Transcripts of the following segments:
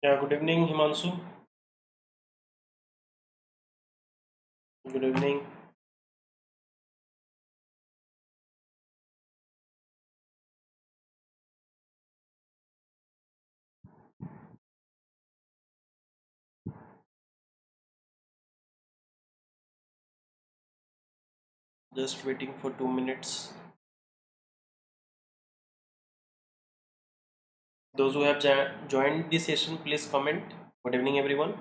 Yeah, good evening, Himanshu. Good evening. Just waiting for 2 minutes. Those who have joined the session, please comment. Good evening, everyone.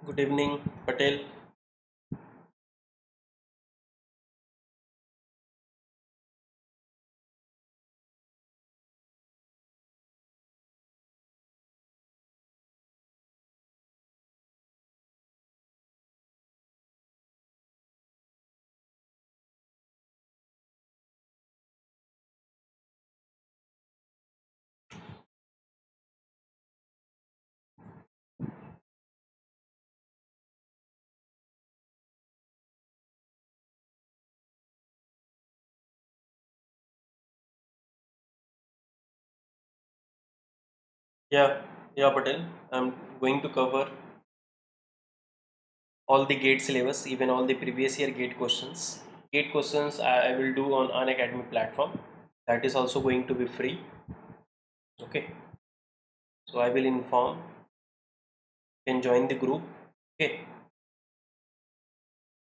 Good evening, Patel. Yeah, yeah, Patel. I'm going to cover all the GATE syllabus, even all the previous year GATE questions. GATE questions I will do on Unacademy platform. That is also going to be free. Okay. So I will inform. You can join the group. Okay.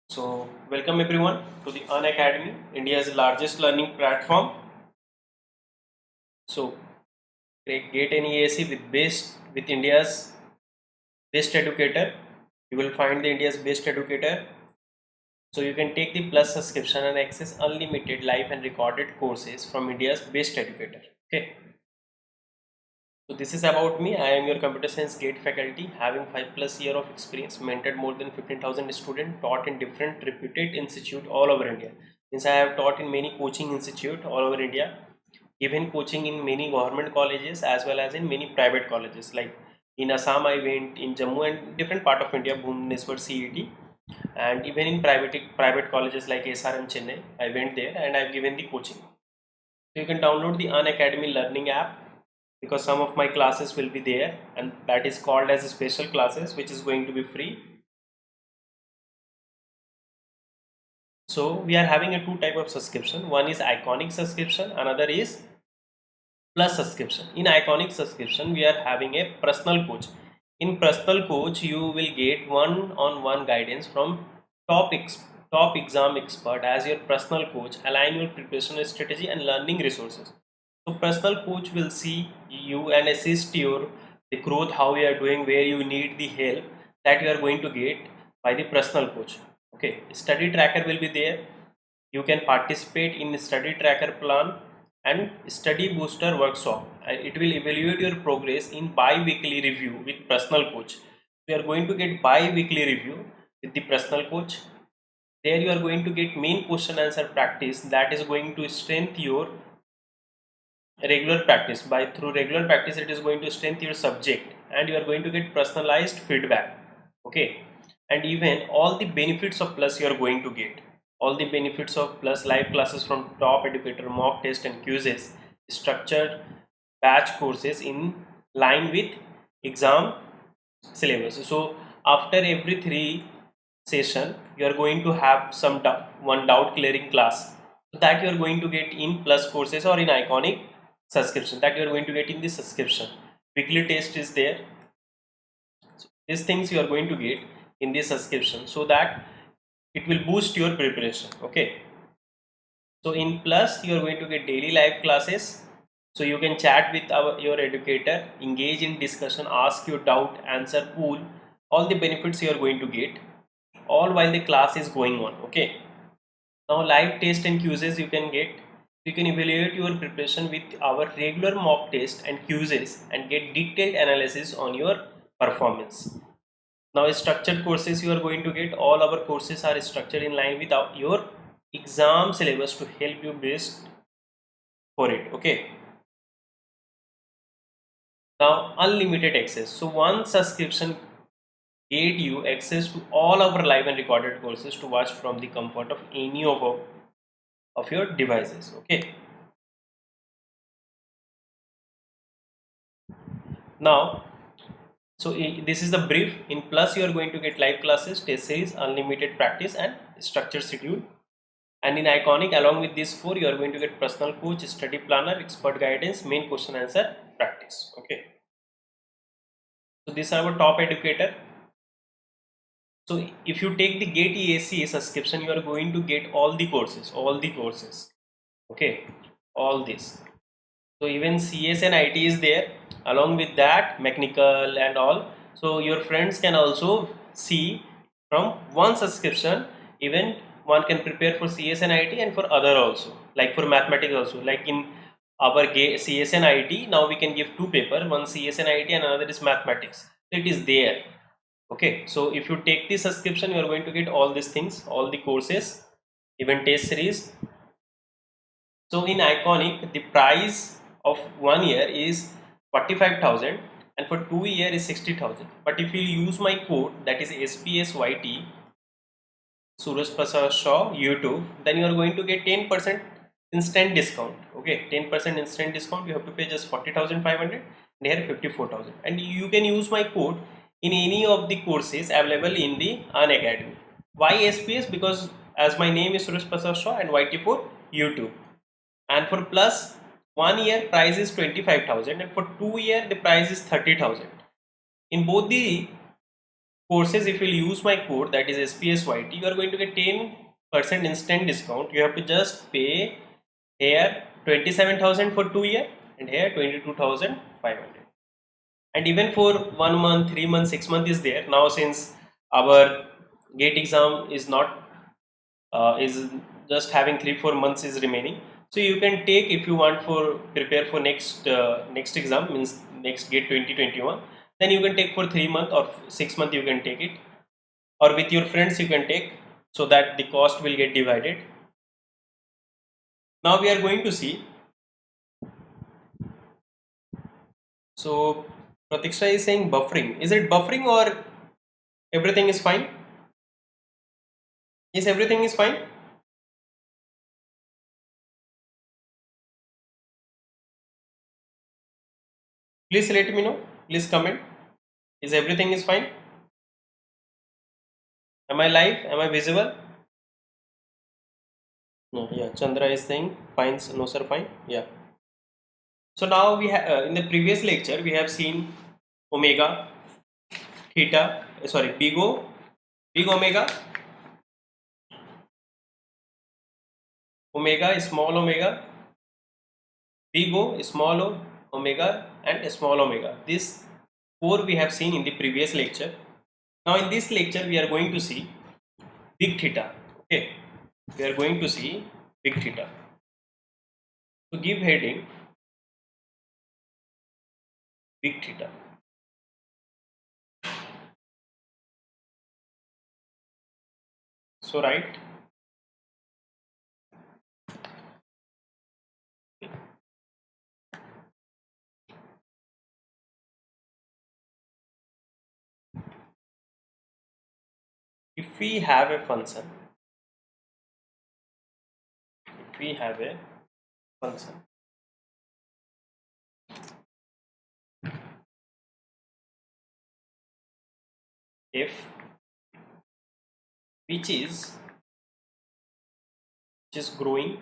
So, welcome everyone to the Unacademy, India's largest learning platform. So, get an EAC with India's best educator. You will find the India's best educator. So you can take the plus subscription and access unlimited live and recorded courses from India's best educator. Okay. So this is about me. I am your computer science GATE faculty, having 5+ year of experience, mentored more than 15,000 students, taught in different reputed institute all over India. Since I have taught in many coaching institute all over India, given coaching in many government colleges as well as in many private colleges. Like in Assam, I went in Jammu and different part of India, Bhubaneswar, CET, and even in private colleges like SRM Chennai, I went there and I've given the coaching. So you can download the Unacademy learning app because some of my classes will be there, and that is called as special classes, which is going to be free. So we are having a two type of subscription. One is iconic subscription, another is plus subscription. In iconic subscription, we are having a personal coach. In personal coach, you will get one-on-one guidance from top top exam expert as your personal coach, align your preparation strategy and learning resources. So personal coach will see you and assist your the growth, how you are doing, where you need the help, that you are going to get by the personal coach. Okay, study tracker will be there. You can participate in study tracker plan and study booster workshop. It will evaluate your progress in bi-weekly review with personal coach. You are going to get bi-weekly review with the personal coach. There you are going to get main question answer practice that is going to strengthen your regular practice. By through regular practice, it is going to strengthen your subject and you are going to get personalized feedback. Okay, and even all the benefits of plus you are going to get all the benefits of plus: live classes from top educator, mock test and quizzes, structured batch courses in line with exam syllabus. So after every 3 session you are going to have one doubt clearing class, so that you are going to get in plus courses or in iconic subscription, that you are going to get in this subscription. Weekly test is there. So these things you are going to get in this subscription, so that it will boost your preparation. Okay, so in plus you are going to get daily live classes, so you can chat with your educator, engage in discussion, ask your doubt, answer pool, all the benefits you are going to get all while the class is going on. Okay, Now live test and quizzes you can get. You can evaluate your preparation with our regular mock test and quizzes and get detailed analysis on your performance. Now structured courses you are going to get. All our courses are structured in line with your exam syllabus to help you best for it. Okay. Now unlimited access. So one subscription get you access to all our live and recorded courses to watch from the comfort of any of your devices. Okay. Now, so this is the brief. In Plus, you are going to get live classes, test series, unlimited practice, and structured schedule. And in Iconic, along with these four, you are going to get personal coach, study planner, expert guidance, main question answer, practice. Okay. So these are our top educator. So if you take the Gate EAC subscription, you are going to get all the courses, Okay, all this. So even CS and IT is there, along with that mechanical and all. So your friends can also see from one subscription. Even one can prepare for CS and IT and for other also, like for mathematics also. Like in our CS and IT, now we can give two paper, one CS and IT and another is mathematics. So it is there. Okay, so if you take the subscription, you are going to get all these things, all the courses, even test series. So in Iconic, the price of 1 year is 45,000 and for 2 year is 60,000. But if you use my code, that is SPSYT, Suraj Shaw YouTube, then you are going to get 10% instant discount. Okay, 10% instant discount. You have to pay just 40,500 and here 54,000. And you can use my code in any of the courses available in the Unacademy. Why SPS? Because as my name is Suraj Shaw and YT for YouTube. And for Plus, 1 year price is 25,000 and for 2 year the price is 30,000. In both the courses, if you use my code, that is SPSYT, you are going to get 10% instant discount. You have to just pay here 27,000 for 2 year and here 22,500. And even for 1 month, 3 months, 6 months is there. Now since our gate exam is not is just having 3-4 months is remaining, so you can take, if you want for prepare for next exam, means next gate 2021, then you can take for 3 months or 6 months, you can take it, or with your friends you can take, so that the cost will get divided. Now we are going to see. So Pratiksha is saying buffering. Is it buffering or everything is fine? Yes, everything is fine. Please let me know. Please comment. Is everything is fine? Am I live? Am I visible? No, yeah. Chandra is saying fine. No, sir, fine. Yeah. So now we have in the previous lecture we have seen omega, theta. Sorry, big omega, omega, small omega, big O, small o, omega, and small omega. This four we have seen in the previous lecture. Now in this lecture we are going to see big theta. Okay, we are going to see big theta. To give heading, big theta. So right, if we have a function, if we have a function f which is growing,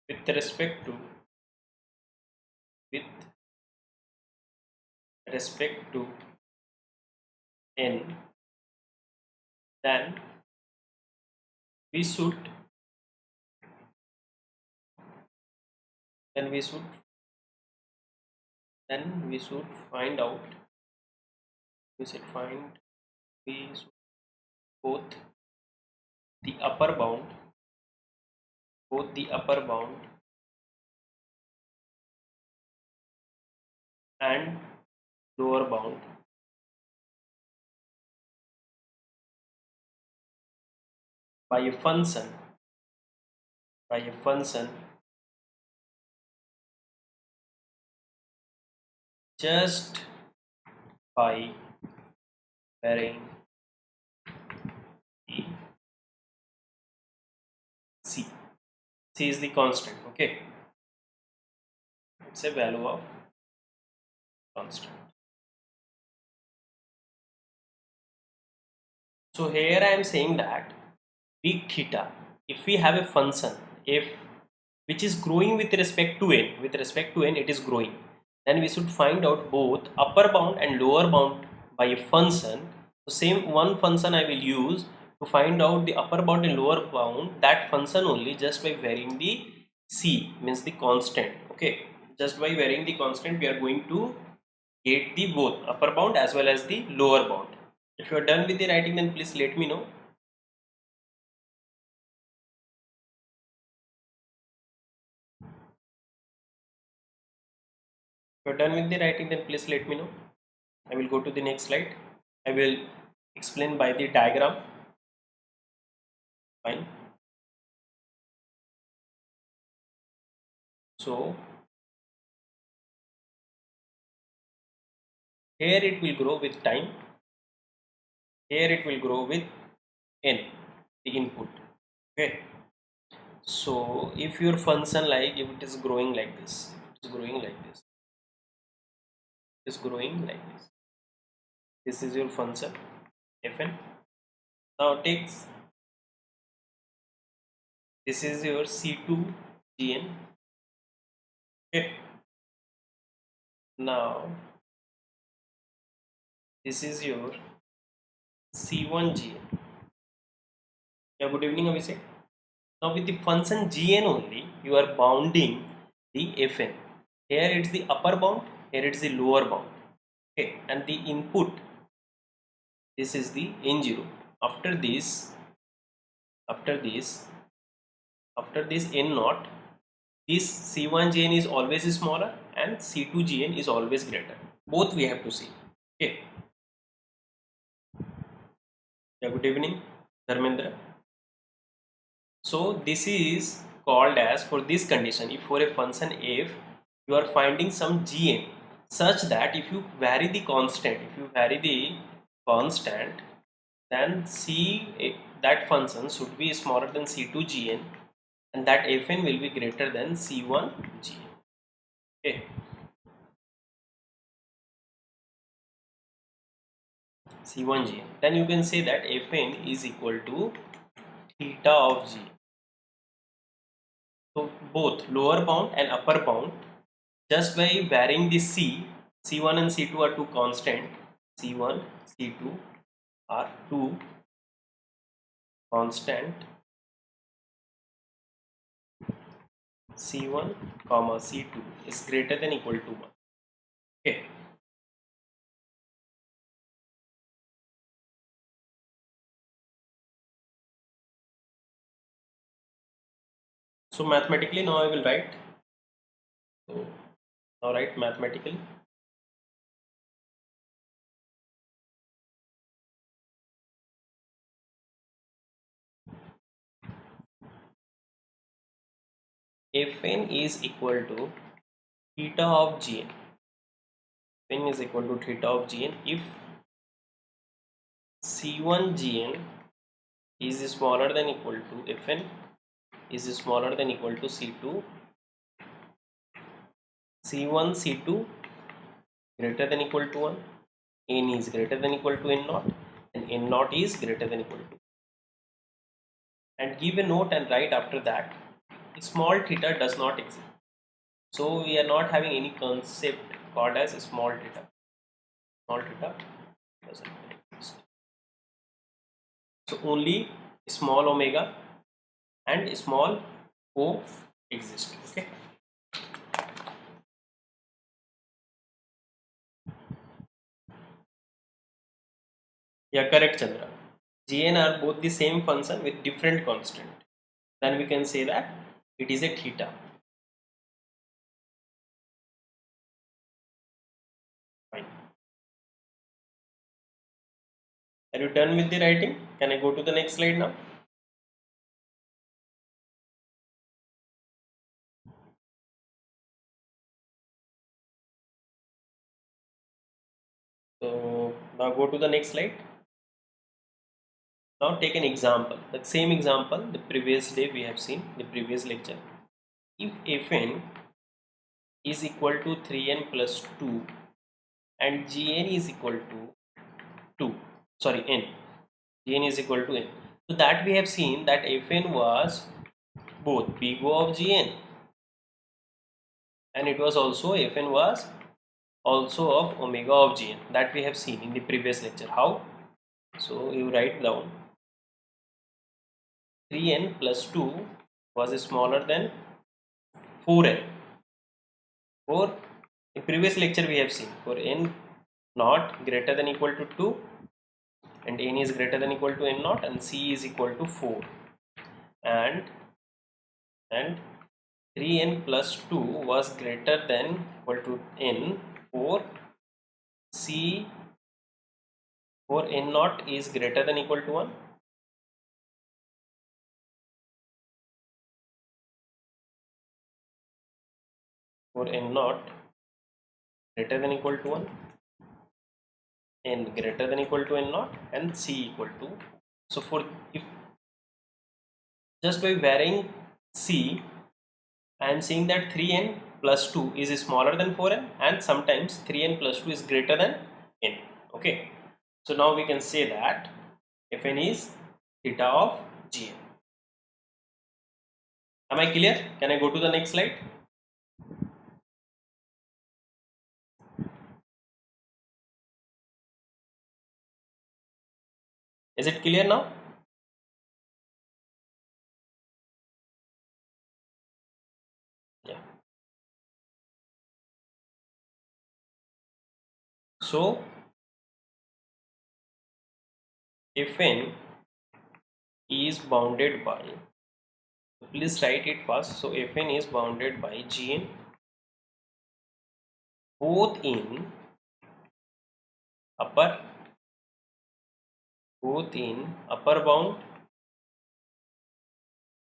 with respect to with respect to n, then we should then we should then we should find out we should find we both the upper bound both the upper bound and lower bound by a function just by varying the c. C is the constant. Okay, it's a value of constant. So here I am saying that big theta, if we have a function f which is growing with respect to n, it is growing, then we should find out both upper bound and lower bound by a function. So same one function I will use to find out the upper bound and lower bound, that function only, just by varying the c, means the constant. Okay, just by varying the constant we are going to get the both upper bound as well as the lower bound. If you are done with the writing, then please let me know. If you are done with the writing, then please let me know. I will go to the next slide. I will explain by the diagram. Fine. So here it will grow with time. Here it will grow with n, the input. Okay. So if your function, like if it is growing like this, it is growing like this, it is growing like this. This is your function fn. Now takes, this is your c2 gn. Okay. Now this is your c1 gn. Yeah, good evening Abhishek. Now with the function gn only, you are bounding the fn. Here it's the upper bound, here it's the lower bound. Okay, and the input, this is the n0. After this n naught, this c1 gn is always smaller and c2 gn is always greater. Both we have to see. Okay. Yeah, good evening Dharmendra. So this is called as, for this condition, if for a function f you are finding some gn such that if you vary the constant, then that function should be smaller than c2 gn and that fn will be greater than c1 gn. Okay. C1 gn. Then you can say that fn is equal to theta of g. So both lower bound and upper bound, just by varying the c1 and c2 are two constant, c1 c2 are two constant, c1 comma c2 is greater than equal to 1. Okay. So mathematically now I will write. So now write mathematically. Fn is equal to theta of gn. Fn is equal to theta of gn if c1 gn is smaller than equal to fn is smaller than equal to c2, c1 c2 greater than equal to 1, n is greater than equal to n naught, and n naught is greater than equal to. And give a note and write after that, small theta does not exist. So we are not having any concept called as small theta. Small theta doesn't exist. So only small omega and small o exist. Okay. Yeah, correct, Chandra. Gn are both the same function with different constant. Then we can say that it is a theta. Fine. Are you done with the writing? Can I go to the next slide now? So now go to the next slide. Now take an example. The same example the previous day we have seen, the previous lecture. If fn is equal to 3n plus 2 and gn is equal to 2, sorry, n, gn is equal to n. So that we have seen that fn was both big O of gn and it was also fn was also of omega of gn, that we have seen in the previous lecture. How? So you write down 3n plus 2 was smaller than 4n. For in previous lecture we have seen for n not greater than equal to 2 and n is greater than equal to n naught and c is equal to 4 and 3n plus 2 was greater than equal to n for c for n naught is greater than equal to 1. For n naught greater than equal to 1, n greater than equal to n naught and c equal to, so for if just by varying c I am saying that 3n plus 2 is smaller than 4n and sometimes 3n plus 2 is greater than n. Okay, so now we can say that fn is theta of gn. Am I clear? Can I go to the next slide? Is it clear now? Yeah. So fn is bounded by, please write it fast. So fn is bounded by gn both in upper bound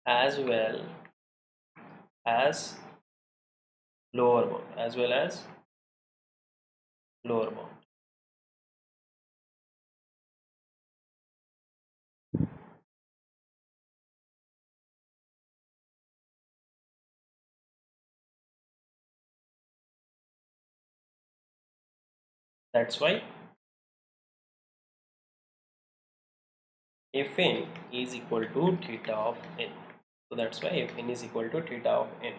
as well as lower bound lower bound. That's why fn is equal to theta of n. So that's why fn is equal to theta of n.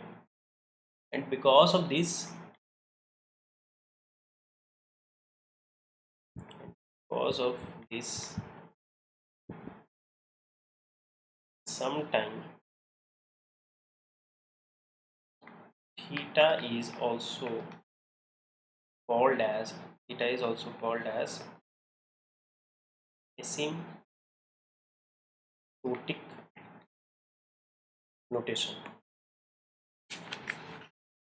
And because of this, sometime theta is also called as asymptotic notation.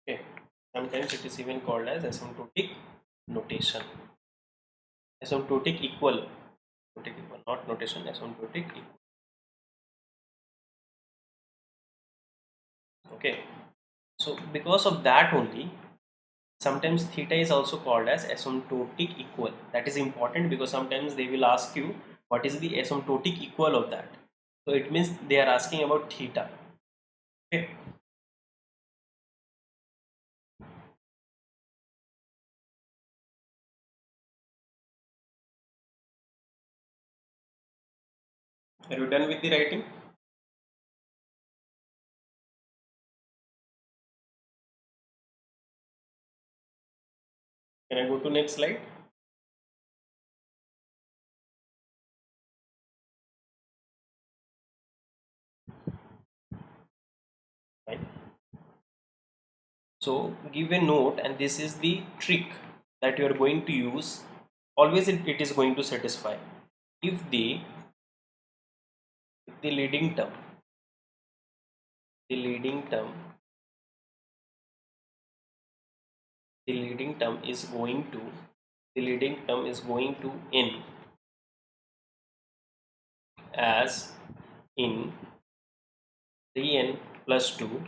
Okay, sometimes it is even called as asymptotic notation. Asymptotic equal, not notation, asymptotic equal. Okay, so because of that only, sometimes theta is also called as asymptotic equal. That is important because sometimes they will ask you what is the asymptotic equal of that. So it means they are asking about theta. Okay. Are you done with the writing? Can I go to next slide? Right. So give a note, and this is the trick that you are going to use. Always it is going to satisfy. if the leading term the leading term the leading term is going to n as in 3n plus 2,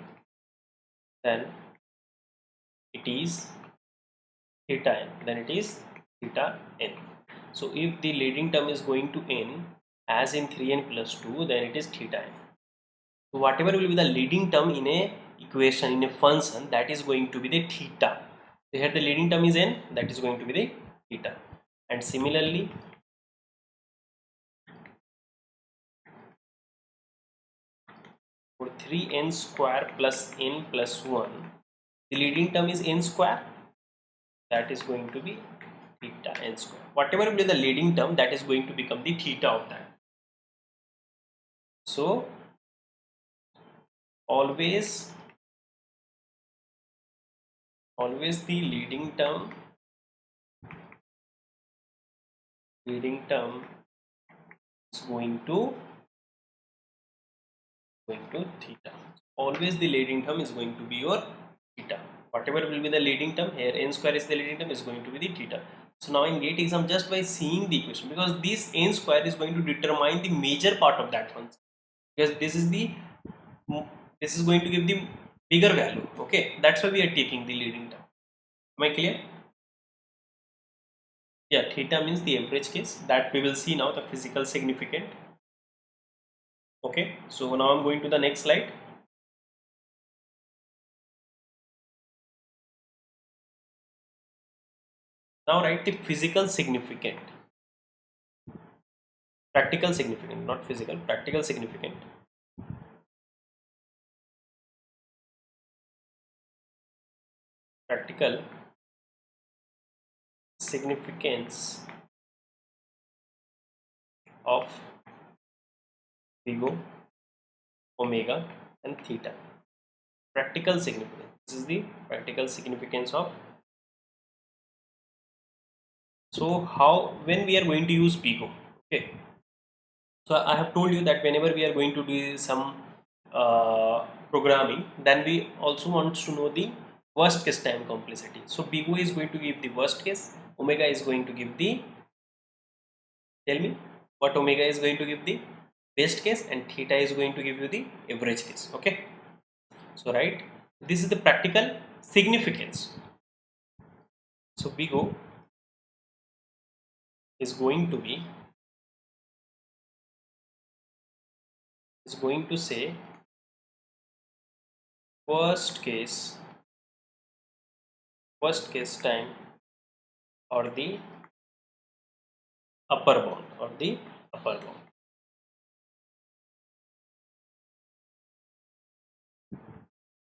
then it is theta n, theta n. So if the leading term is going to n as in 3n plus 2, then it is theta n. So whatever will be the leading term in a equation, in a function, that is going to be the theta. So here the leading term is n, that is going to be the theta. And similarly, for 3n square plus n plus 1, the leading term is n square, that is going to be theta n square. Whatever will be the leading term, that is going to become the theta of that. So always the leading term is going to theta. Always the leading term is going to be your theta. Whatever will be the leading term, here n square is the leading term, is going to be the theta. So now in GATE exam, just by seeing the equation, because this n square is going to determine the major part of that function, because this is going to give the bigger value. Okay, that's why we are taking the leading term. Am I clear? Yeah, theta means the average case, that we will see now, the physical significant. Okay, so now I'm going to the next slide. Now write the physical significant, practical significant, not physical, practical significant. Practical significance of ego, omega and theta. Practical significance. This is the practical significance of. So how, when we are going to use PIGO? Okay. So I have told you that whenever we are going to do some programming, then we also want to know the worst case time complexity. So PIGO is going to give the worst case, omega is going to give the, tell me what omega is going to give the best case, and theta is going to give you the average case. Okay, so right, this is the practical significance. So PIGO is going to say worst case time, or the upper bound,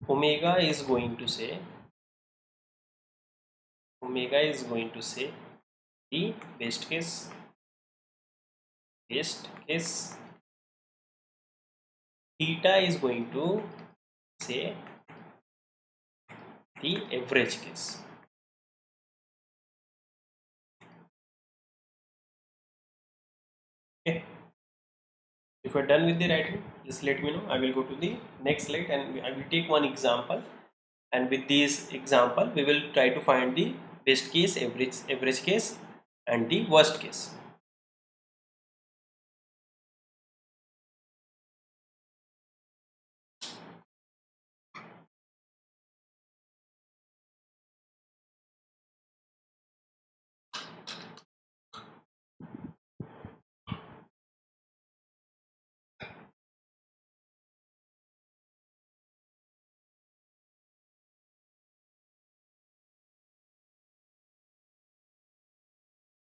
omega is going to say the best case, theta is going to say the average case. Okay, if you're done with the writing, just let me know. I will go to the next slide and I will take one example, and with this example we will try to find the best case, average case and the worst case.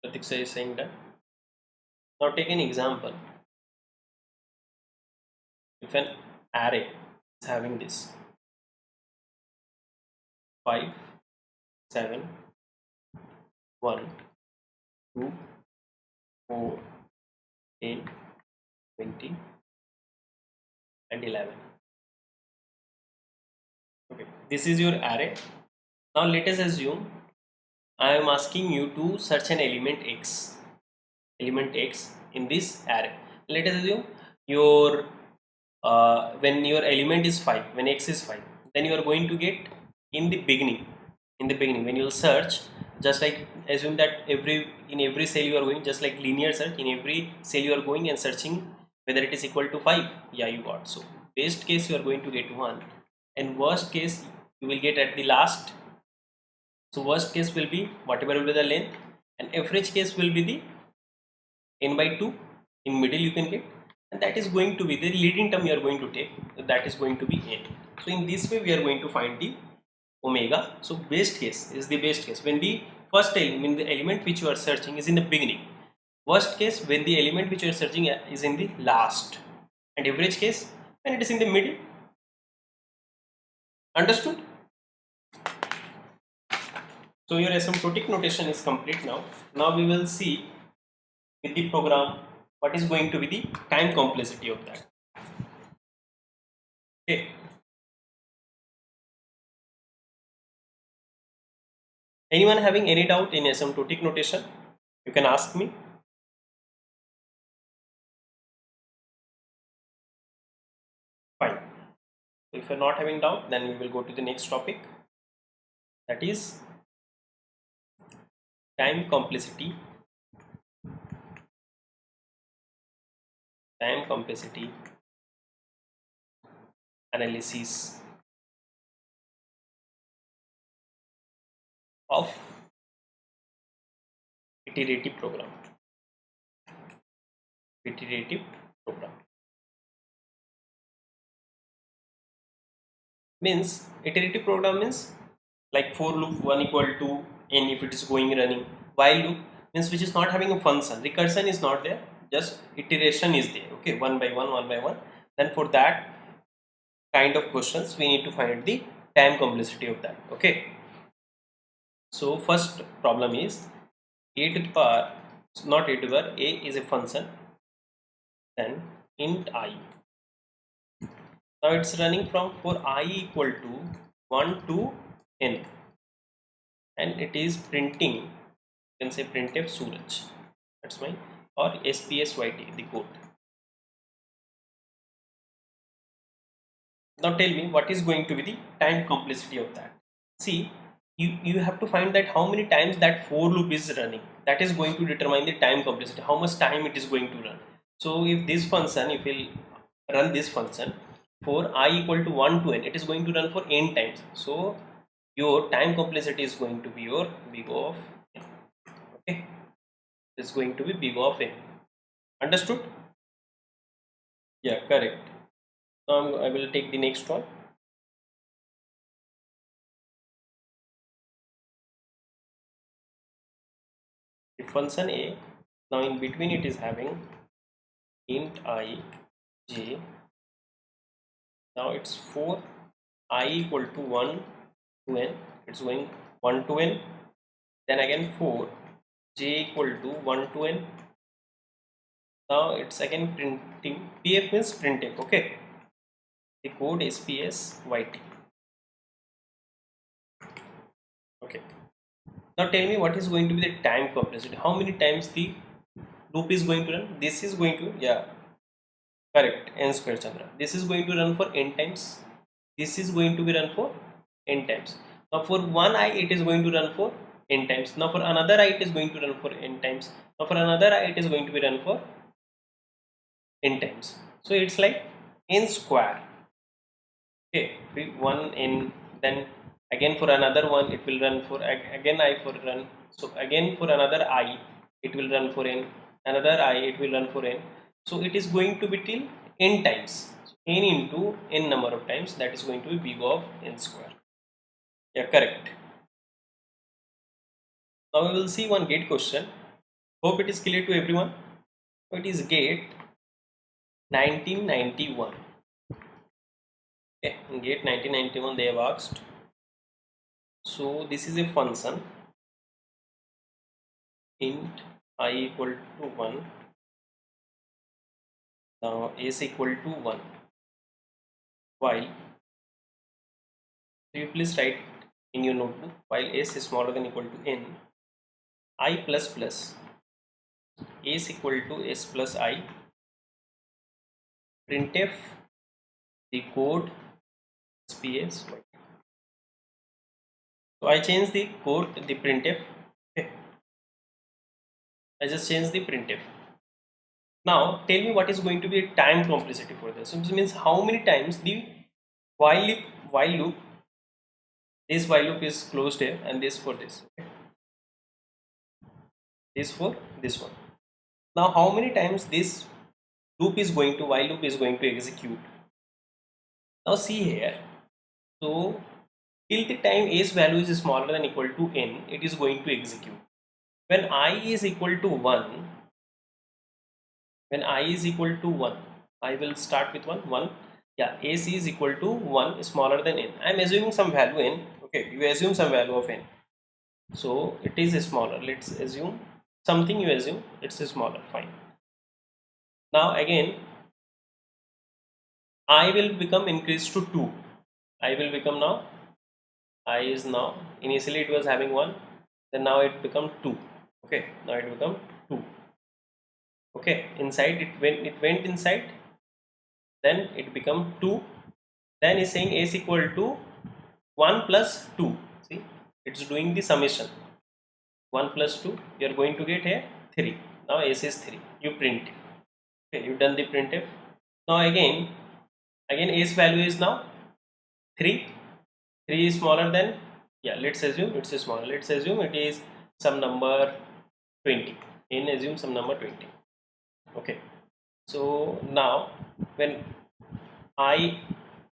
Pratiksha is saying that. Now take an example. If an array is having this 5, 7, 1, 2, 4, 8, 20 and 11. Okay, this is your array. Now let us assume I am asking you to search an element x. in this array. Let us assume your when your element is 5, when x is 5, then you are going to get in the beginning, when you will search, just like assume that in every cell you are going, just like linear search, in every cell you are going and searching whether it is equal to 5. Yeah, you got. So best case you are going to get 1, and worst case you will get at the last. So worst case will be whatever will be the length, and average case will be the n by 2. In middle you can get, and that is going to be the leading term you are going to take, that is going to be n. So in this way we are going to find the omega. So best case is the best case when the first element, the element which you are searching is in the beginning. Worst case when the element which you are searching is in the last, and average case when it is in the middle. Understood? So your asymptotic notation is complete now. Now we will see with the program what is going to be the time complexity of that. Okay. Anyone having any doubt in asymptotic notation? You can ask me. Fine. So if you're not having doubt, then we will go to the next topic. That is time complexity. Time complexity analysis of iterative program. Iterative program means, iterative program means like for loop 1 equal to n if it is going running. While loop means which is not having a function, recursion is not there, just iteration is there. Okay, one by one. Then for that kind of questions we need to find the time complexity of that. Okay, so first problem is a to the power, not a to the power, a is a function, then int I. Now it's running from for I equal to 1 to n, and it is printing, you can say printf Suraj, that's mine, or spsyt, the code. Now tell me what is going to be the time complexity of that. See, you have to find that how many times that for loop is running, that is going to determine the time complexity, how much time it is going to run. So if this function, if we'll run this function for I equal to 1 to n, it is going to run for n times. So your time complexity is going to be your big O of n. Okay, it's going to be big O of n. Understood? Yeah, correct. Now I will take the next one. The function a, now in between it is having int I j. Now it's for I equal to 1 to n, it's going 1 to n, then again for j equal to 1 to n. Now it's again printing, pf means printf. Okay, the code is spsyt. Okay, now tell me what is going to be the time complexity, how many times the loop is going to run. This is going to, yeah, correct, n square, Chandra. This is going to run for n times, this is going to be run for n times. Now for one I it is going to run for n times, now for another I it is going to run for n times, now for another I it is going to be run for n times. So it's like n square. Okay, one n, then again for another one it will run for again I for run, so again for another I it will run for n, another I it will run for n. So it is going to be till n times, so n into n number of times, that is going to be big O of n square. Yeah, correct. Now we will see one gate question. Hope it is clear to everyone. It is gate 1991. Okay, in gate 1991 they have asked. So this is a function int I equal to 1. Now s equal to 1. While, so you please write in your notebook, while s is smaller than equal to n, I plus plus a is equal to s plus I, printf the code ps. So I change the code, the printf. Okay, I just change the printf. Now tell me what is going to be a time complexity for this. So this means how many times the while loop, this while loop is closed here, and this for this. Okay, this for this one. Now how many times this loop is going to, while loop is going to execute. Now see here. So till the time a's value is smaller than equal to n, it is going to execute. When I is equal to 1, when I is equal to 1, I will start with 1. Yeah, AC is equal to 1 smaller than n. I am assuming some value n. Okay, you assume some value of n. So it is smaller. Let's assume something, you assume it's smaller. Fine. Now again, I will become increased to 2. I will become now, I is now, initially it was having 1, then now it become 2. Okay, now it become 2. Okay, inside it went inside, then it become 2. Then is saying a is equal to 1 plus 2. See, it's doing the summation. 1 plus 2, you are going to get here 3. Now s is 3. You print it. Okay, you done the printf. Now again a's value is now 3. 3 is smaller than, yeah, let's assume it's a smaller. Let's assume it is some number 20. In assume some number 20. Okay. So now when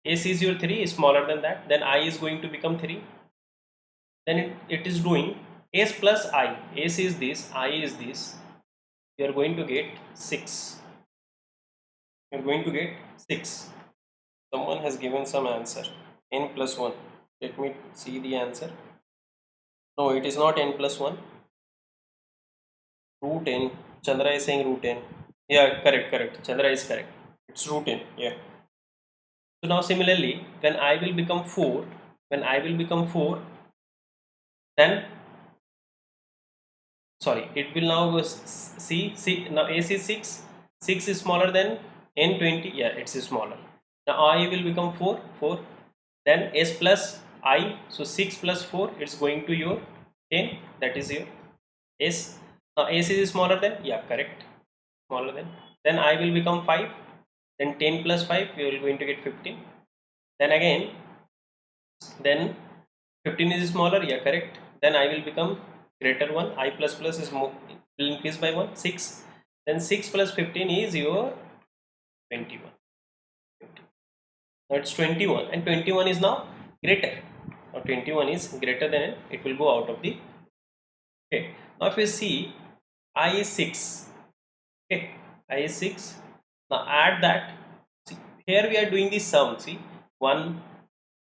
s is your 3 is smaller than that, then I is going to become 3. Then it is doing s plus I. S is this, I is this. You are going to get 6. You are going to get 6. Someone has given some answer. N plus 1. Let me see the answer. No, it is not n plus 1. Root n. Chandra is saying root n. Yeah, correct. Chandra is correct. It's root n. Yeah. So now similarly, when I will become 4, then sorry, it will now see now s is 6. 6 is smaller than n 20. Yeah, it's smaller. Now I will become 4. Then s plus I. So 6 plus 4, it's going to your 10. That is your s. Now s is smaller than, yeah, correct, smaller than. Then I will become 5. Then 10 plus 5, you are going to get 15. Then again, then 15 is smaller, yeah, correct. Then I will become greater 1. I plus plus is more, will increase by 1, 6. Then 6 plus 15 is your 21. Now it's 21, and 21 is now greater. Now 21 is greater than n, it will go out of the. Okay. Now if you see, I is 6. Okay, I is 6. Now add that. See, here we are doing the sum. See, 1.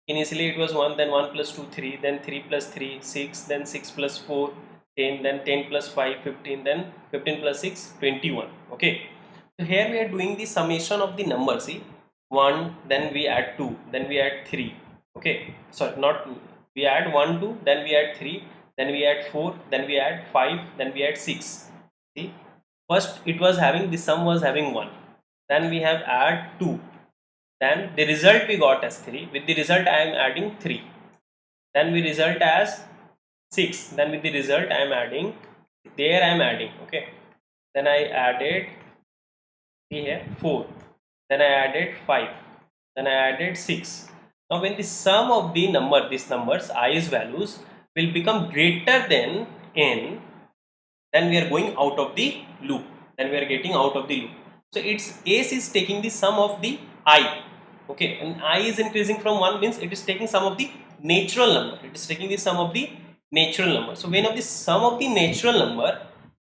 Initially it was 1, then 1 plus 2, 3, then 3 plus 3, 6, then 6 plus 4, 10, then 10 plus 5, 15, then 15 plus 6, 21. Okay. So here we are doing the summation of the numbers. See, 1, then we add 2, then we add 3. Okay. Sorry, not we add 1, 2, then we add 3, then we add 4, then we add 5, then we add 6. See, first it was having, the sum was having 1, then we have add 2. Then the result we got as 3. With the result I am adding 3. Then we result as 6. Then with the result I am adding. There I am adding. Okay. Then I added, see here, 4. Then I added 5. Then I added 6. Now when the sum of the number, these numbers, i's values will become greater than n, then we are going out of the loop. Then we are getting out of the loop. So it's s is taking the sum of the I. Okay, and I is increasing from 1 means it is taking sum of the natural number. It is taking the sum of the natural number. So when of the sum of the natural number,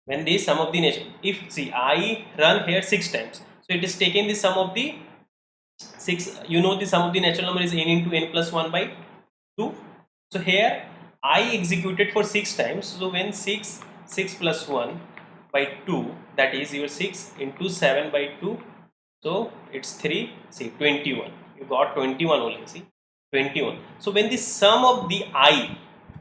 when the sum of the natural, if see I run here 6 times, so it is taking the sum of the 6. You know the sum of the natural number is n into n plus 1 by 2. So here I executed for 6 times. So when 6 plus 1 by 2, that is your 6 into 7 by 2. So it's 3, see 21. You got 21 only, see 21. So when the sum of the I,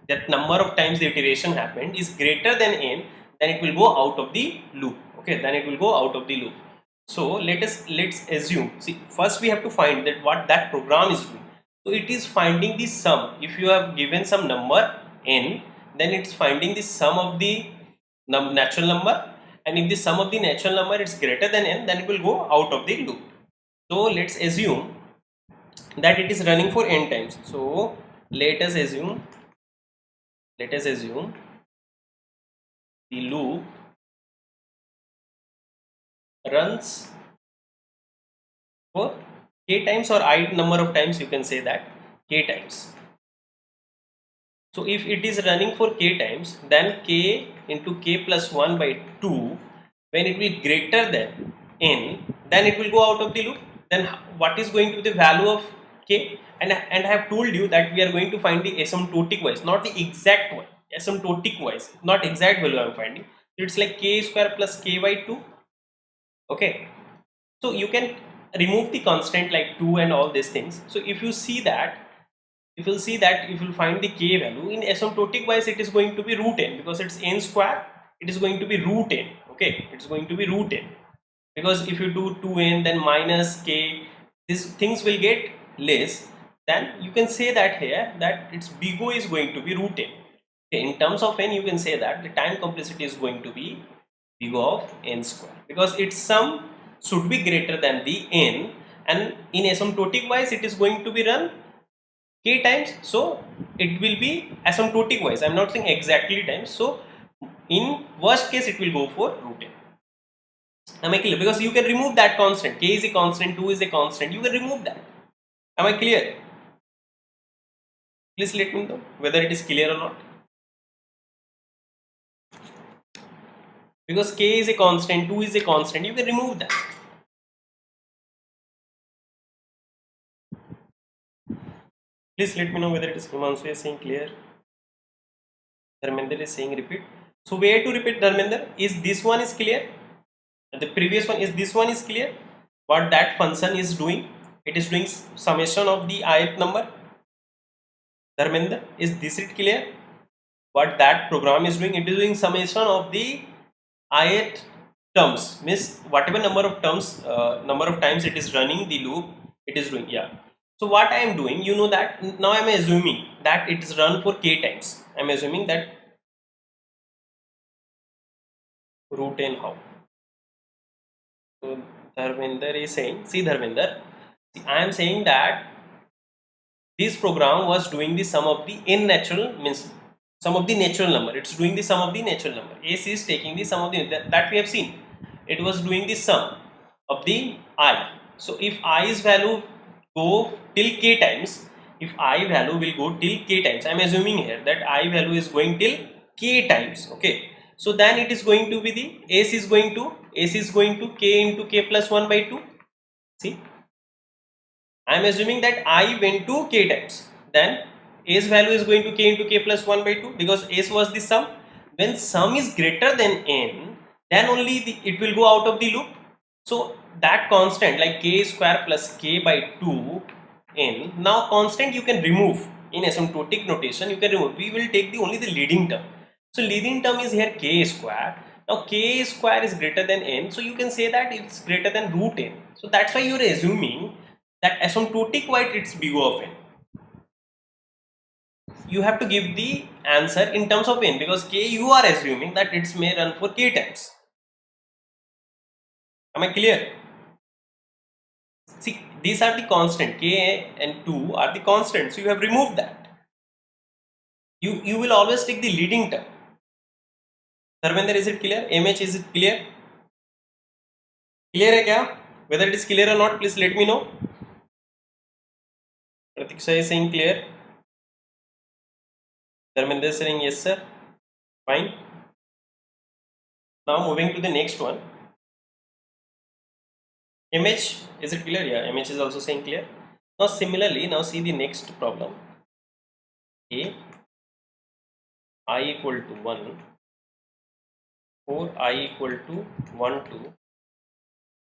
that number of times the iteration happened, is greater than n, then it will go out of the loop. Okay, then it will go out of the loop. So let's assume, see, first we have to find that what that program is doing. So it is finding the sum. If you have given some number n, then it's finding the sum of the natural number, and if the sum of the natural number is greater than n, then it will go out of the loop. So let's assume that it is running for n times. So let us assume the loop runs for k times, or I number of times, you can say that k times. So if it is running for k times, then k into k plus 1 by 2, when it will greater than n, then it will go out of the loop. Then what is going to be the value of k? And I have told you that we are going to find the asymptotic wise, not the exact one. Asymptotic wise, not exact value I am finding. It's like k square plus k by 2. Okay, so you can remove the constant like 2 and all these things. So if you see that, if you'll find the k value in asymptotic wise, it is going to be root n, because it's n square, it is going to be root n. Okay, it's going to be root n, because if you do 2n then minus k, these things will get less. Then you can say that here that its big O is going to be root n. Okay, in terms of n, you can say that the time complexity is going to be big O of n square, because its sum should be greater than the n, and in asymptotic wise it is going to be run k times, so it will be asymptotic wise. I'm not saying exactly times. So in worst case it will go for root n. Am I clear? Because you can remove that constant. K is a constant, 2 is a constant, you can remove that. Am I clear? Please let me know whether it is clear or not. Because k is a constant, 2 is a constant, you can remove that. Please let me know whether it is Himanshu is saying clear. Dharmender is saying repeat. So where to repeat, Dharmender? Is this one is clear? The previous one is, this one is clear? What that function is doing? It is doing summation of the ith number. Dharmender, is this it clear? What that program is doing? It is doing summation of the ith terms, means whatever number of terms, number of times it is running the loop, it is doing. Yeah. So what I am doing, you know that now I am assuming that it is run for k times. I am assuming that root n how. So Dharmender is saying, see Dharmender, I am saying that this program was doing the sum of the n natural, means sum of the natural number. It's doing the sum of the natural number. S is taking the sum of the, that we have seen. It was doing the sum of the I. So if i's value go till k times, if I value will go till k times, I am assuming here that I value is going till k times. Okay, so then it is going to be the s is going to k into k plus 1 by 2. See, I am assuming that I went to k times, then a's value is going to k into k plus 1 by 2, because s was the sum. When sum is greater than n, then only it will go out of the loop. So that constant like k square plus k by 2 n, now constant you can remove in asymptotic notation, you can remove. We will take only the leading term. So leading term is here k square. Now k square is greater than n, so you can say that it's greater than root n. So that's why you're assuming that asymptotic wise it's big O of n. You have to give the answer in terms of n, because k you are assuming that it's may run for k times. Am I clear? See, these are the constant, k and 2 are the constants, so you have removed that. You will always take the leading term. Dharmender, is it clear? MH, is it clear? Clear hai kya? Whether it is clear or not, please let me know. Pratiksha is saying clear. Dharmender is saying yes sir. Fine. Now moving to the next one. MH, is it clear? Yeah, MH is also saying clear. Now similarly, now see the next problem. A, I equal to 1, for I equal to 1, 2,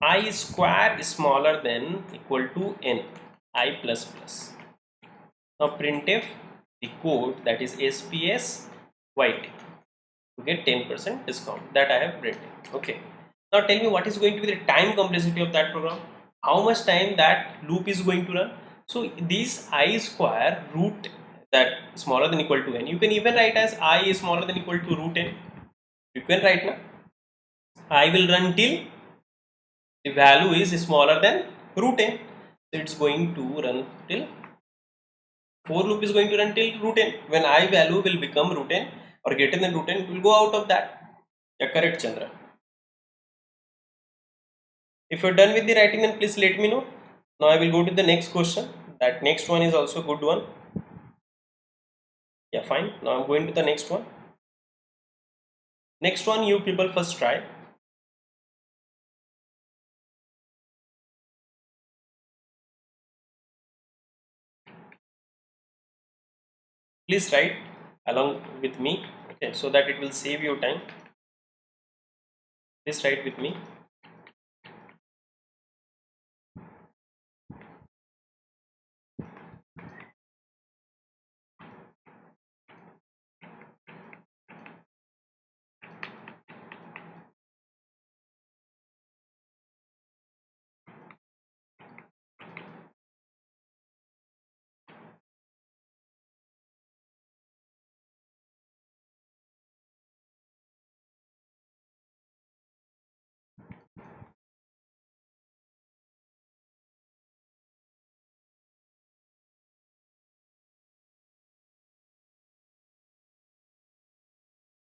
I square is smaller than equal to n, I plus plus. Now printf the code, that is SPS YT, to get 10% discount, that I have printed. Okay. Now tell me what is going to be the time complexity of that program, how much time that loop is going to run. So this I square root that smaller than equal to n, you can even write as I is smaller than equal to root n. You can write now I will run till the value is smaller than root n. So it's going to run till, for loop is going to run till root n. When I value will become root n or greater than root n, it will go out of that. Yeah, correct, Chandra. If you're done with the writing, then please let me know. Now I will go to the next question. That next one is also a good one. Yeah, fine. Now I'm going to the next one. Next one, you people first try. Please write along with me, okay, so that it will save your time. Please write with me.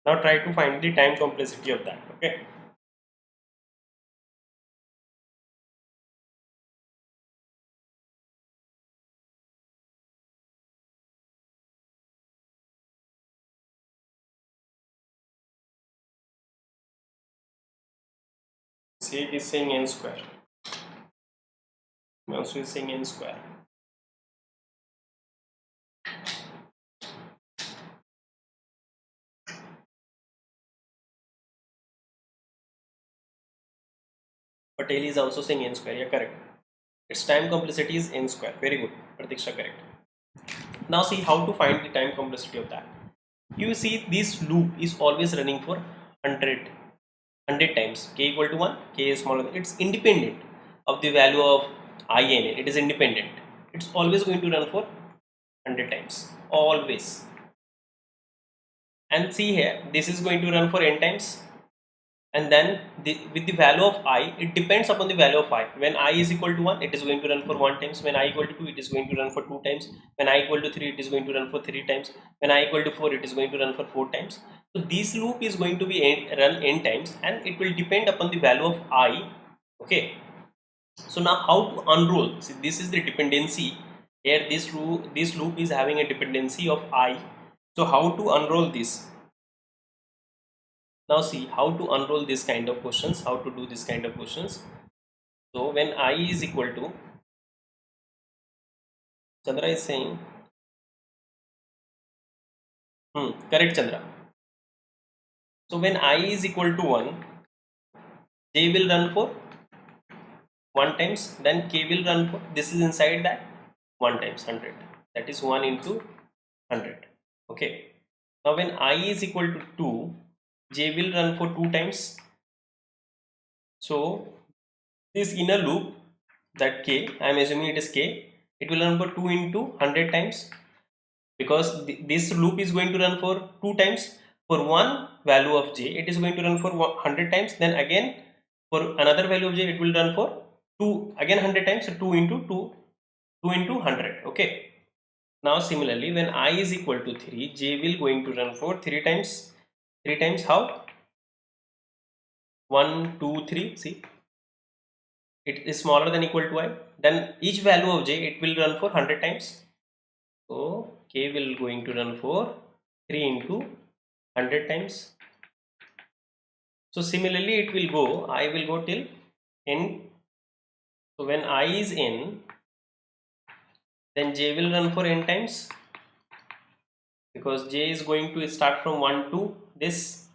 Now try to find the time complexity of that, okay. See, it is saying n square. Also is saying n square. Patel is also saying n square. Yeah, correct. Its time complexity is n square. Very good, Pratiksha, correct. Now see how to find the time complexity of that. You see this loop is always running for 100 times. K equal to 1, k is smaller than, it's independent of the value of I and n. It is independent. It's always going to run for 100 times. Always. And see here, this is going to run for n times. And then with the value of I, it depends upon the value of I. When I is equal to 1, it is going to run for 1 times. When I equal to 2, it is going to run for 2 times. When I equal to 3, it is going to run for 3 times. When I equal to 4, it is going to run for 4 times. So this loop is going to be run n times, and it will depend upon the value of I. Okay. So now how to unroll? See, this is the dependency. Here this loop is having a dependency of I. So how to unroll this? Now see how to unroll this kind of questions, how to do this kind of questions. So when I is equal to, Chandra is saying, correct, Chandra. So when I is equal to 1, J will run for 1 times, then K will run for, this is inside that, 1 times 100. That is 1 into 100. Okay. Now when I is equal to 2, J will run for 2 times. So this inner loop, that K, I am assuming it is K, it will run for 2 into 100 times, because this loop is going to run for 2 times. For one value of J, it is going to run for 100 times, then again for another value of J, it will run for 2, again 100 times, so 2 into 2, 2 into 100. Okay. Now similarly, when I is equal to 3, J will going to run for 3 times. 3 times how? 1, 2, 3. See, it is smaller than equal to I. Then each value of J, it will run for 100 times. So K will going to run for 3 into 100 times. So similarly, it will go, I will go till n. So when I is n, then J will run for n times, because J is going to start from 1 to this,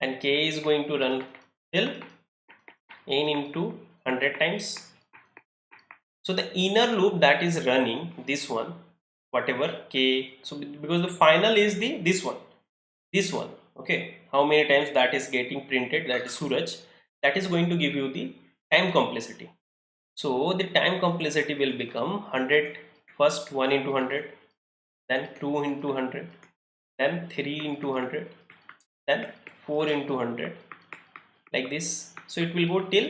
and K is going to run till n into 100 times. So the inner loop that is running, this one, whatever K, so because the final is this one, okay, how many times that is getting printed, that is Suraj, that is going to give you the time complexity. So the time complexity will become 100, first 1 into 100, then 2 into 100, then 3 into 100, then 4 into 100, like this. So it will go till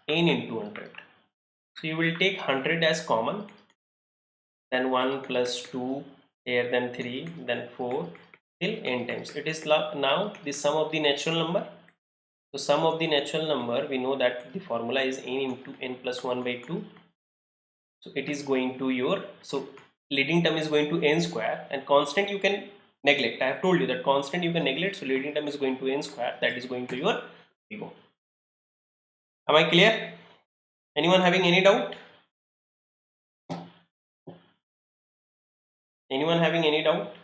n into 100. So you will take 100 as common, then 1 plus 2 here, then 3, then 4 till n times. It is now the sum of the natural number. So sum of the natural number, we know that the formula is n into n plus 1 by 2. So it is going to your, so leading term is going to n square, and constant you can neglect. I have told you that constant you can neglect, so leading term is going to n square, that is going to your ego. Am I clear? Anyone having any doubt? Anyone having any doubt?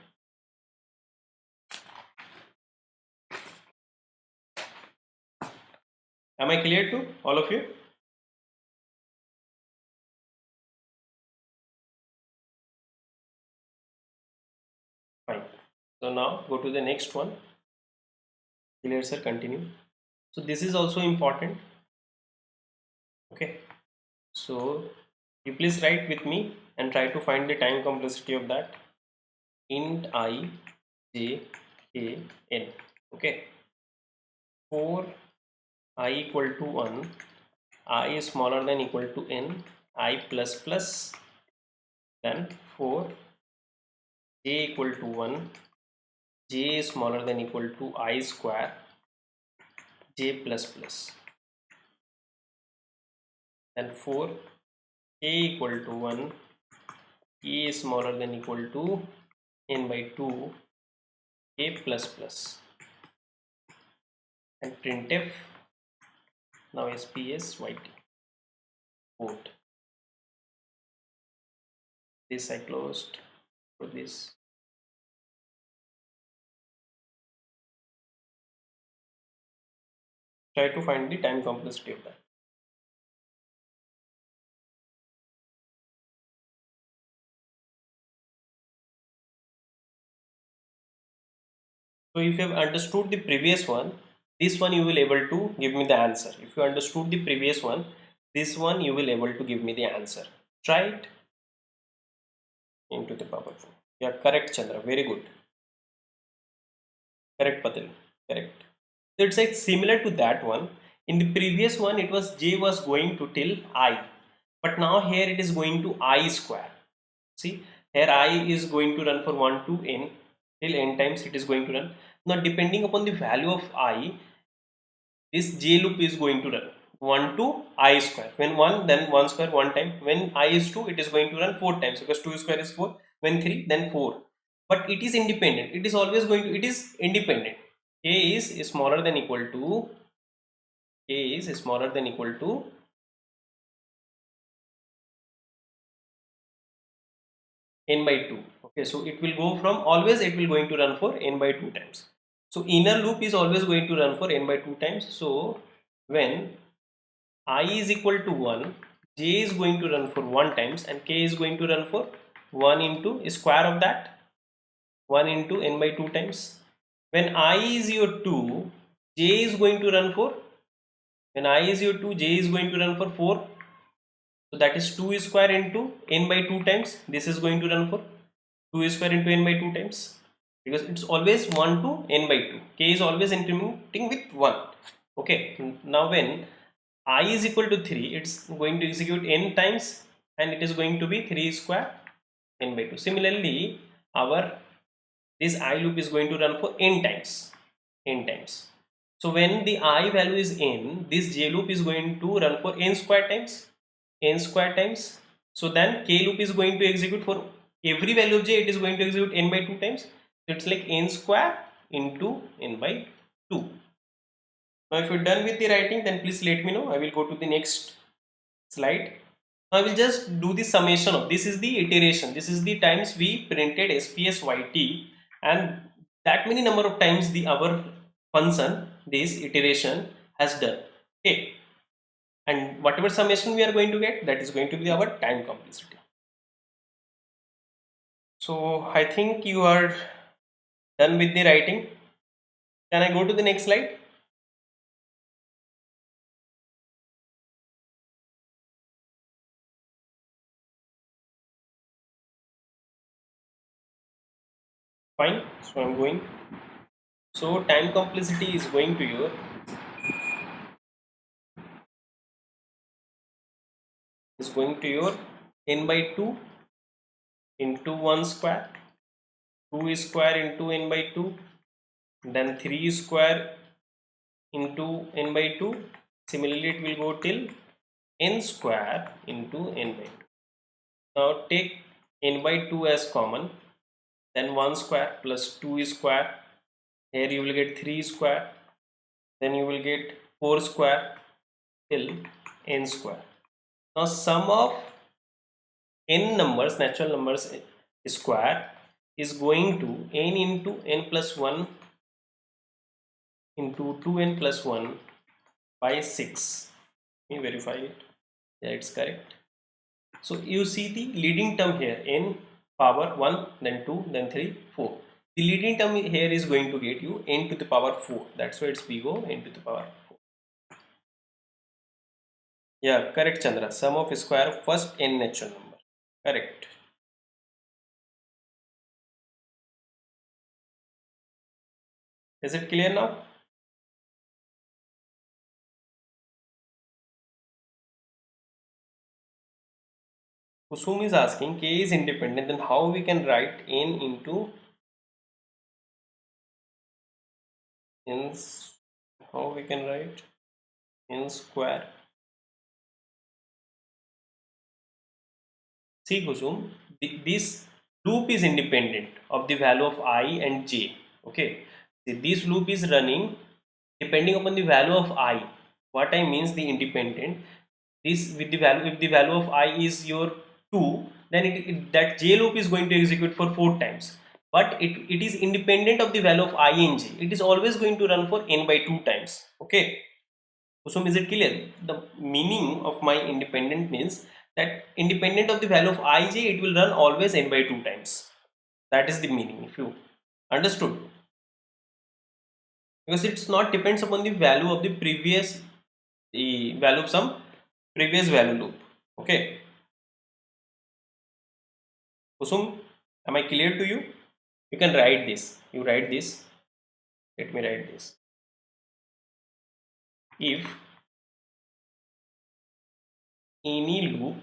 Am I clear to all of you? Fine. So now go to the next one. Clear, sir? Continue. So this is also important. Okay. So you please write with me and try to find the time complexity of that. Int I j k n. Okay. For I equal to 1, I is smaller than equal to n, I plus plus, then for j equal to 1, j is smaller than equal to I square, j plus plus, then for k equal to 1, k is smaller than equal to n by 2, k plus plus, and printf, now SPS yt, port. This I closed for this. Try to find the time complexity of that. So if you have understood the previous one, this one you will able to give me the answer. If you understood the previous one, this one you will able to give me the answer. Try it into the power. Yeah, correct, Chandra. Very good. Correct, Patil. Correct. So it's like similar to that one. In the previous one, it was j was going to till I, but now here it is going to I square. See, here I is going to run for 1 to n, till n times it is going to run. Now depending upon the value of I, this j loop is going to run 1 to I square. When 1, then 1 square 1 time. When I is 2, it is going to run 4 times, because 2 square is 4. When 3, then 4. But it is independent. It is always going to, it is independent. K is smaller than equal to, K is smaller than equal to n by 2. Okay, so it will go from, always it will going to run for n by 2 times. So inner loop is always going to run for n by 2 times. So when I is equal to 1, j is going to run for 1 times, and k is going to run for 1 into square of that, 1 into n by 2 times. When I is your 2, j is going to run for, when I is your 2, j is going to run for 4. So that is 2 square into n by 2 times. This is going to run for 2 square into n by 2 times, because it's always 1 to n by 2. K is always incrementing with 1. Okay, now when I is equal to 3, it's going to execute n times, and it is going to be 3 square n by 2. Similarly, our this I loop is going to run for n times, n times. So when the I value is n, this j loop is going to run for n square times, n square times. So then k loop is going to execute for every value of j, it is going to execute n by 2 times. So it's like n square into n by 2. Now if you're done with the writing, then please let me know. I will go to the next slide. Now I will just do the summation of, this is the iteration, this is the times we printed SPS YT, and that many number of times the our function, this iteration, has done. Okay, and whatever summation we are going to get, that is going to be our time complexity. So I think you are done with the writing. Can I go to the next slide? Fine. So I'm going. So time complexity is going to your n by 2 into 1 square, 2 is square into n by 2, then 3 square into n by 2. Similarly, it will go till n square into n by 2. Now take n by 2 as common, then 1 square plus 2 is square. Here you will get 3 square, then you will get 4 square till n square. Now sum of n numbers, natural numbers square, is going to n into n plus 1 into 2n plus 1 by 6. Let me verify it. Yeah, it's correct. So you see the leading term here, n power 1, then 2, then 3, 4. The leading term here is going to get you n to the power 4. That's why it's big O, n to the power 4. Yeah, correct, Chandra. Sum of square of first n natural number. Correct. Is it clear now? Kusum is asking k is independent, then how we can write n into n, how we can write n square. See Kusum, this loop is independent of the value of I and j. Okay, see, this loop is running depending upon the value of I. What I means the independent, this with the value, if the value of I is your 2, then that j loop is going to execute for 4 times, but it is independent of the value of I and j. It is always going to run for n by 2 times. Okay, so is it clear? The meaning of my independent means that independent of the value of ij, it will run always n by 2 times. That is the meaning, if you understood. Because it's not depends upon the value of the previous, the value of some previous value loop. Okay. Kusum, am I clear to you? You can write this. You write this. Let me write this. If any loop,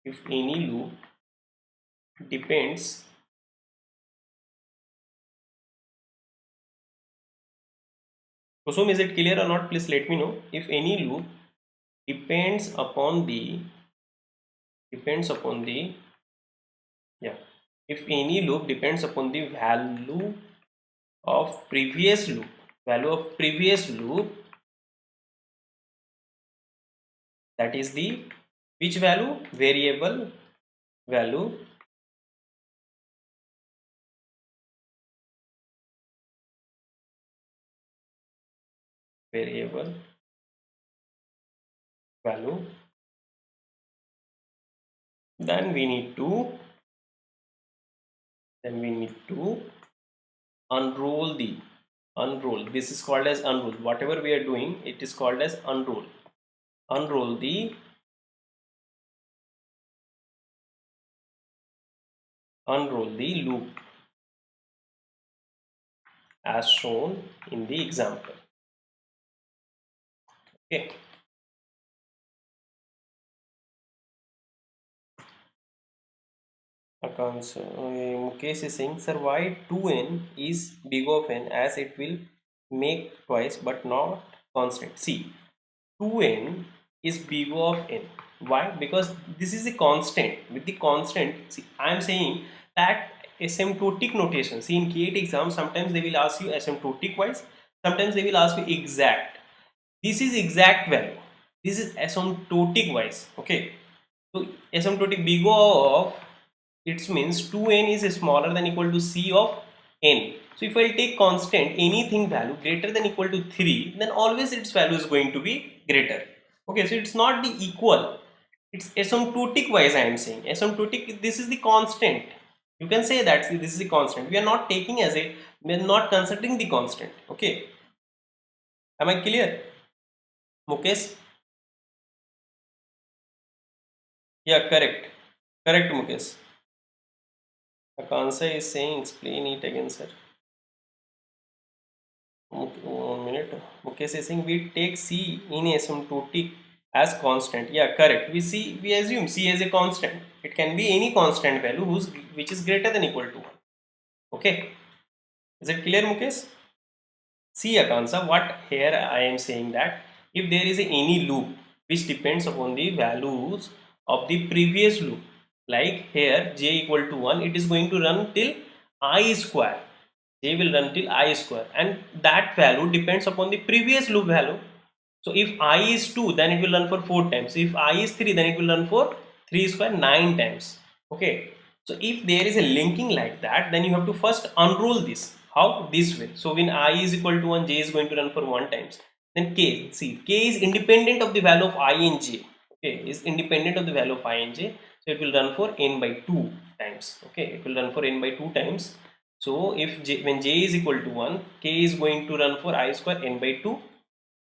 if any loop depends, Kusum, is it clear or not? Please let me know. If any loop depends upon the, depends upon the, yeah, if any loop depends upon the value of previous loop, value of previous loop, that is the which value, variable value, variable value, then we need to, then we need to unroll the, unroll, this is called as unroll. Whatever we are doing, it is called as unroll. Unroll the, unroll the loop as shown in the example. Okay. Accounts. Mukesh is saying, sir, why 2n is big of n, as it will make twice but not constant. See, 2n is big of n. Why? Because this is a constant. With the constant, see, I am saying that asymptotic notation. See, in GATE exam, sometimes they will ask you asymptotic wise, sometimes they will ask you exact. This is exact value. This is asymptotic wise. Okay. So asymptotic big of, it means 2n is smaller than equal to c of n. So if I take constant anything value greater than equal to 3, then always its value is going to be greater. Okay, so it's not the equal, it's asymptotic wise I am saying. Asymptotic, this is the constant. You can say that this is the constant. We are not taking as a, we are not considering the constant. Okay. Am I clear? Mukesh? Yeah, correct. Correct, Mukesh. Akansa is saying explain it again, sir. Okay, 1 minute. Mukesh is saying we take C in asymptotic as constant. Yeah, correct. We assume C as a constant. It can be any constant value which is greater than equal to 1. Okay. Is it clear, Mukesh? See, Akansa, what here I am saying that if there is any loop which depends upon the values of the previous loop, like here j equal to 1, it is going to run till I square. J will run till I square, and that value depends upon the previous loop value. So if I is 2, then it will run for 4 times. If I is 3, then it will run for 3 square 9 times. Okay. So if there is a linking like that, then you have to first unroll this. How? This way. So when I is equal to 1, J is going to run for 1 times. Then K, see, K is independent of the value of I and J. Okay, is independent of the value of I and J. So it will run for n by 2 times. Okay, it will run for n by 2 times. So if when J is equal to 1, K is going to run for I square n by 2.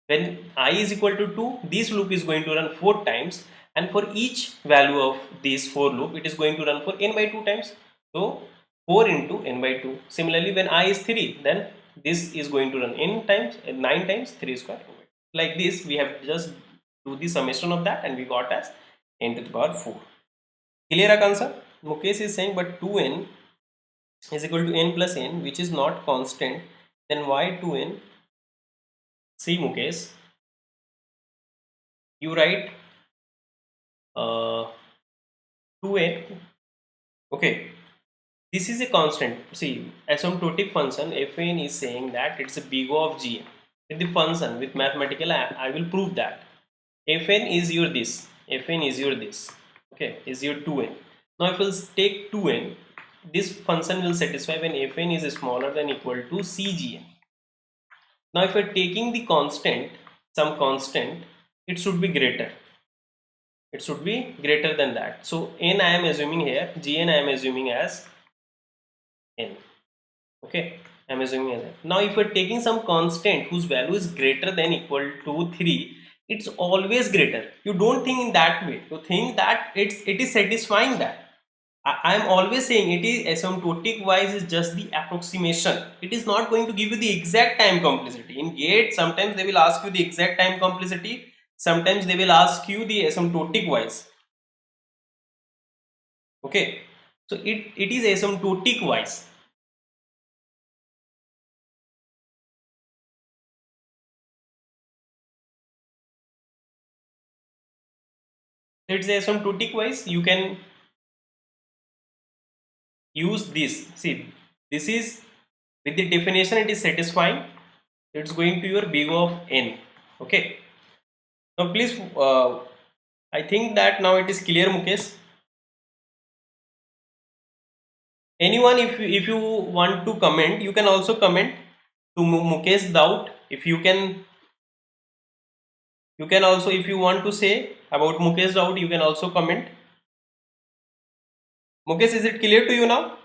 When I is equal to 2, this loop is going to run 4 times, and for each value of this for loop it is going to run for n by 2 times. So 4 into n by 2. Similarly, when I is 3, then this is going to run n times, 9 times 3 square. Like this we have just do the summation of that, and we got as n to the power 4. Clear, Akansa? Mukesh is saying but 2n is equal to n plus n, which is not constant, then why 2n? See, Mukesh, you write 2n. Okay, this is a constant. See, asymptotic function fn is saying that it's a big O of gn. With the function, with mathematical, I will prove that fn is your this, fn is your this. Okay, is your 2n. Now if we'll take 2n, this function will satisfy when fn is smaller than equal to cgn. Now if we're taking the constant, some constant, it should be greater. It should be greater than that. So n I am assuming here, gn I am assuming as n. Okay, I am assuming as n. Now if we're taking some constant whose value is greater than equal to 3, it's always greater. You don't think in that way. You think that it is satisfying that. I am always saying it is asymptotic wise is just the approximation. It is not going to give you the exact time complexity. In GATE, sometimes they will ask you the exact time complexity. Sometimes they will ask you the asymptotic wise. Okay, so it is asymptotic wise. It's asymptotic wise. You can use this. See, this is with the definition. It is satisfying. It's going to your big O of n. Okay. Now please, I think that now it is clear, Mukesh. Anyone, if you want to comment, you can also comment to Mukesh doubt. If you can also, if you want to say about Mukesh doubt, you can also comment. Mukesh, is it clear to you now?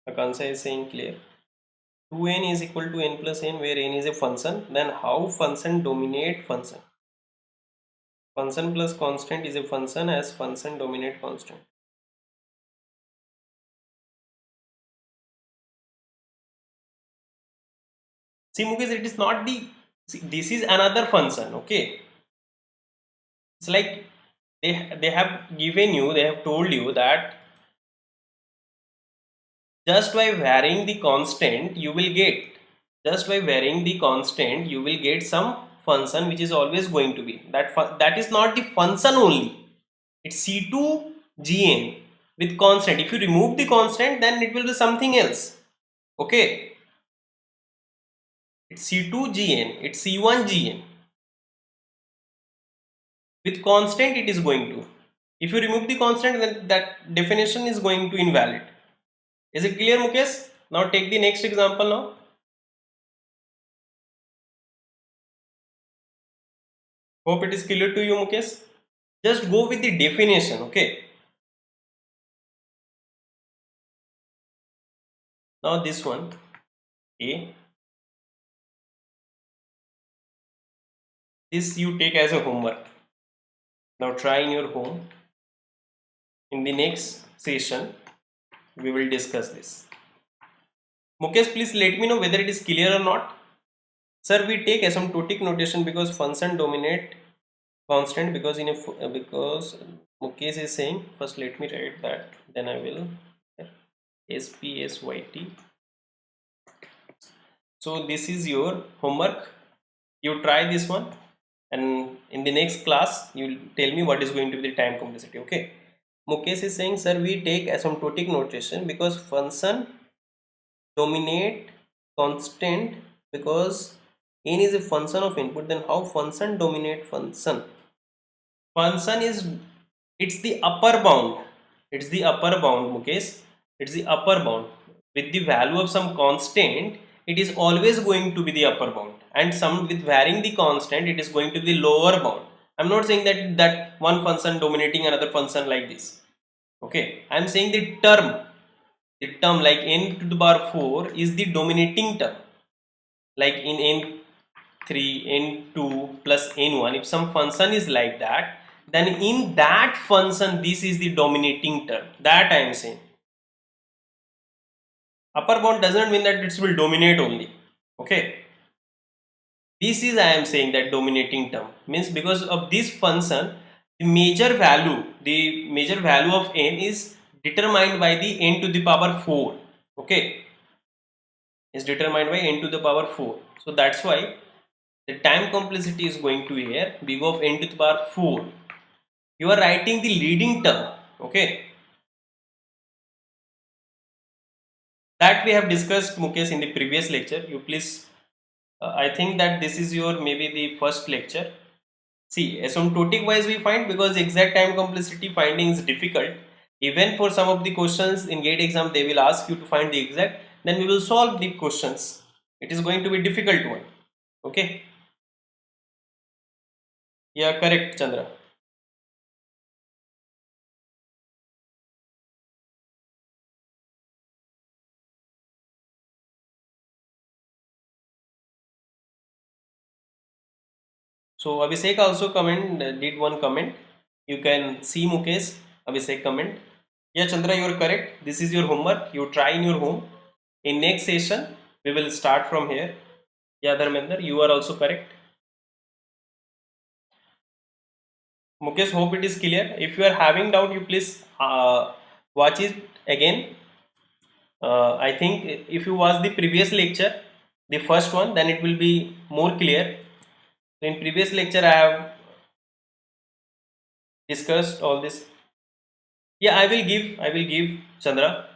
Akansa is saying clear. 2n is equal to n plus n, where n is a function. Then how function dominate function? Function plus constant is a function as function dominate constant. See, Mukesh, it is not the, see, this is another function. Okay, it's like they have given you, they have told you that just by varying the constant you will get, just by varying the constant you will get some function which is always going to be that that is not the function only. It's c2 gn with constant. If you remove the constant, then it will be something else. Okay, it's c2 gn, it's c1 gn. With constant it is going to, if you remove the constant, then that definition is going to invalid. Is it clear, Mukesh? Now take the next example now. Hope it is clear to you, Mukesh. Just go with the definition. Okay, now this one, a This you take as a homework. Now try in your home. In the next session, we will discuss this. Mukesh, please let me know whether it is clear or not. Sir, we take asymptotic notation because function dominate constant because because Mukesh is saying, first let me write that, then I will SPSYT. So this is your homework. You try this one, and in the next class you will tell me what is going to be the time complexity. Okay. Mukesh is saying, sir, we take asymptotic notation because function dominate constant because n is a function of input. Then how function dominate function? Function is, it's the upper bound. It's the upper bound, Mukesh. It's the upper bound. With the value of some constant, it is always going to be the upper bound, and some with varying the constant, it is going to be the lower bound. I'm not saying that one function dominating another function like this. Okay, I'm saying the term like n to the power 4 is the dominating term. Like in n3, n2 plus n1, if some function is like that, then in that function this is the dominating term. That I am saying. Upper bound doesn't mean that it will dominate only. Okay. This is, I am saying, that dominating term means because of this function, the major value of n is determined by the n to the power 4. Okay, is determined by n to the power 4. So that's why the time complexity is going to be here big of n to the power 4. You are writing the leading term. Okay, that we have discussed, Mukesh, in the previous lecture. You please, I think that this is your maybe the first lecture. See, asymptotic wise we find because exact time complexity finding is difficult. Even for some of the questions in GATE exam, they will ask you to find the exact. Then we will solve the questions. It is going to be difficult one. Okay. Yeah, correct, Chandra. So Abhishek also did one comment. You can see Mukesh, Abhishek comment. Yeah, Chandra, you are correct. This is your homework. You try in your home. In next session, we will start from here. Yeah, Dharmender, you are also correct. Mukesh, hope it is clear. If you are having doubt, you please watch it again. I think if you watch the previous lecture, the first one, then it will be more clear. So in previous lecture, I have discussed all this. Yeah, I will give, Chandra.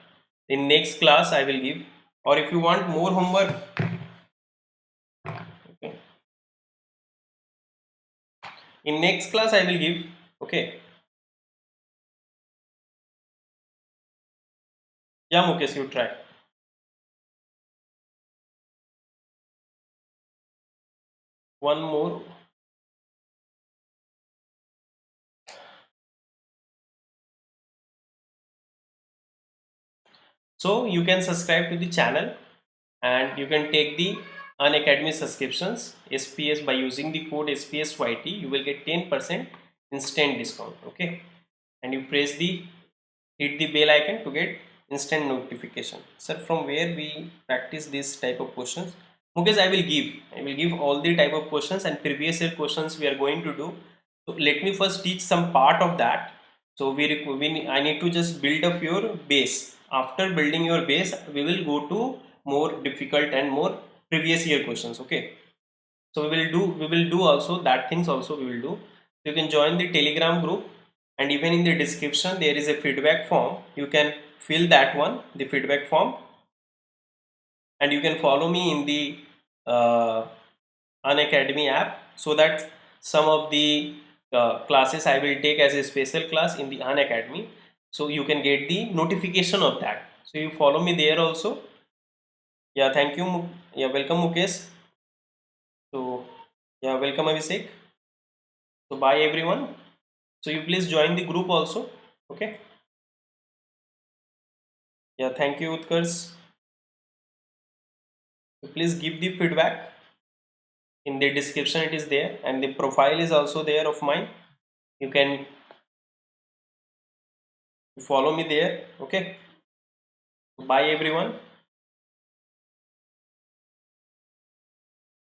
In next class, I will give. Or if you want more homework, okay. In next class, I will give. Okay. Yeah, Mukesh, you try. One more. So you can subscribe to the channel and you can take the Unacademy subscriptions SPS by using the code SPSYT. You will get 10% instant discount. Okay, and you hit the bell icon to get instant notification. Sir, from where we practice this type of questions? Mukesh, I will give all the type of questions and previous year questions we are going to do. So let me first teach some part of that. So I need to just build up your base. After building your base, we will go to more difficult and more previous year questions. Okay. So we will do also that things also we will do. You can join the Telegram group, and even in the description there is a feedback form. You can fill that one, the feedback form, and you can follow me in the Unacademy app, so that some of the classes I will take as a special class in the Unacademy, so you can get the notification of that. So you follow me there also. Yeah, thank you. Yeah, welcome Mukesh. So yeah, welcome Abhishek. So bye everyone. So you please join the group also. Okay. Yeah, thank you Utkarsh. So please give the feedback. In the description it is there, and the profile is also there of mine. You can follow me there. Okay, bye everyone.